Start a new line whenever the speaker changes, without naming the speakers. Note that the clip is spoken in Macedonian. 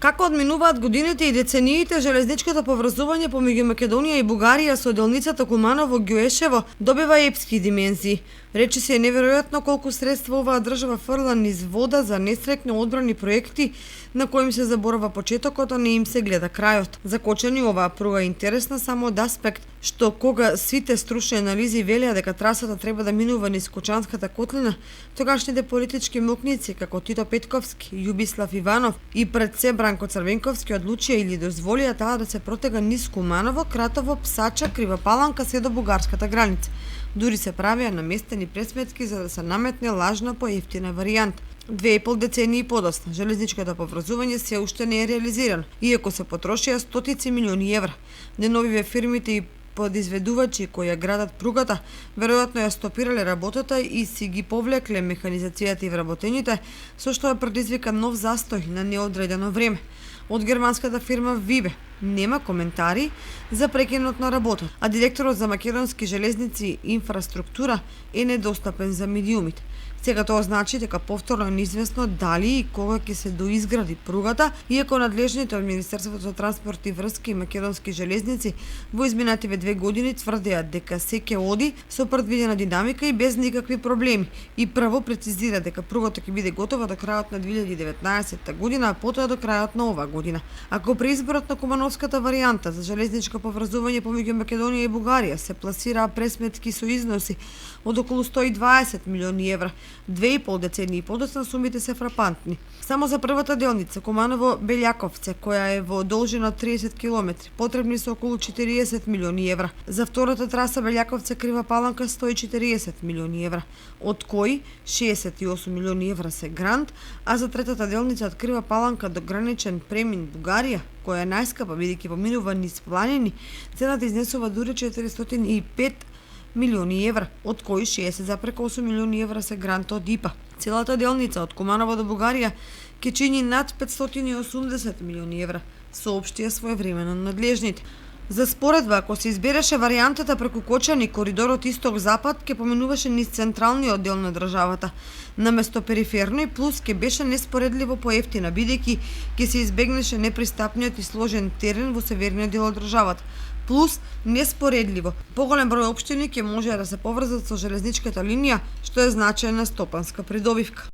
Како одминуваат годините и децениите, железничкото поврзување помеѓу Македонија и Бугарија со делницата Куманово-Ѓуешево добива епски димензии. Речи се е неверојатно колку средства оваа држава фрла низ вода за несреќно одбрани проекти на кои им се заборава почетокот, а не им се гледа крајот. За Кочани оваа пруга е интересна само од аспект што кога сите стручни анализи велеа дека трасата треба да минува низ Кочанската котлина, тогашните политички мокници како Тито Петковски, Јубислав Иванов и пред се Бранко Црвенковски одлучија или дозволија таа да се протега низ Куманово, Кратово, Псача, Крива Паланка се до бугарската граница. Дури се правеа наместени пресметки за да се наметне лажна поевтина варијанта. 2,5 децении подоцна, железничкото поврзување се уште не е реализирано, иако се потрошија стотици милиони евра. Деновиве фирмите и подизведувачи кои ја градат пругата, веројатно ја стопирале работата и си ги повлекле механизацијата и вработените, со што е предизвика нов застој на неодредено време. Од германската фирма Вибе нема коментари за прекинот на работа, а директорот за македонски железници инфраструктура е недостапен за медиумите. Сега тоа значи дека повторно е неизвестно дали и кога ќе се доизгради пругата, иако надлежните од Министерството за транспорт и врски и македонски железници во изминативе 2 години тврдеа дека се ќе оди со предвидена динамика и без никакви проблеми. И прво прецизира дека пругата ќе биде готова до крајот на 2019 година, а потоа до крајот на оваа година. Ако при изборот на Кумановската варијанта за железничко поврзување помеѓу Македонија и Бугарија се пласираа пресметки со износи од околу 120 милиони евра, 2,5 децении подоцна сумите се фрапантни. Само за првата делница Куманово-Белјаковце, која е во должина 30 км, потребни се околу 40 милиони евра. За втората траса Белјаковце-Крива Паланка 140 милиони евра, од кои 68 милиони евра се грант, а за третата делница од Крива Паланка до граничен премин Бугарија, која е најскапа бидејќи поминува низ планини, цената изнесува дури 405 милиони евра, од кои 60,8 милиони евра се грант од ИПА. Целата делница од Куманово до Бугарија ќе чини над 580 милиони евра, соопштија своевремено надлежните. За споредба, ако се избереше варијантата преку Кочани, коридорот исток-запад ќе поминуваше низ централниот дел на државата, наместо периферно и плюс ќе беше неспоредливо поевтина, бидејќи ќе се избегнеше непристапниот и сложен терен во северниот дел од државата. Плюс неспоредливо поголем број општини ќе можеа да се поврзат со железничката линија, што е значајна стопанска придобивка.